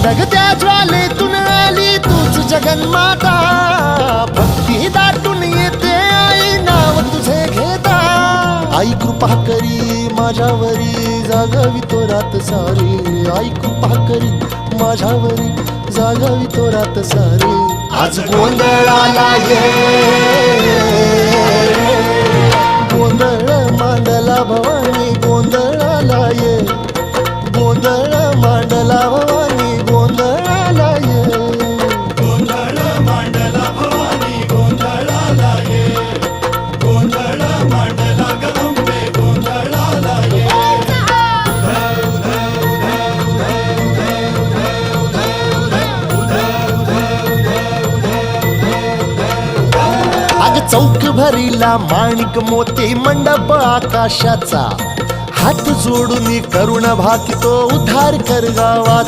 जगत्या ज्वालेतून आली तूच जगन्माता, भक्ती दाटून येते आई नाव तुझे घेता। आई कृपा करी माझ्यावरी जागावी तो रात सारी, आई कृपा करी माझ्यावरी जागावी तो रात सारी। आज गोंधळाला ये, गोंधळ मांडला भवानी गोंधळाला ये, गोंधळ मांडला भवानी गोंधळाला ये, गोंधळ मांडला भवानी गोंधळाला ये, गोंधळ मांडला गंबे गोंधळाला ये। अग चौक भरीला माणिक मोती मंडप आकाशाचा, हात जोडून करुण भाकितो उद्धार कर गावात।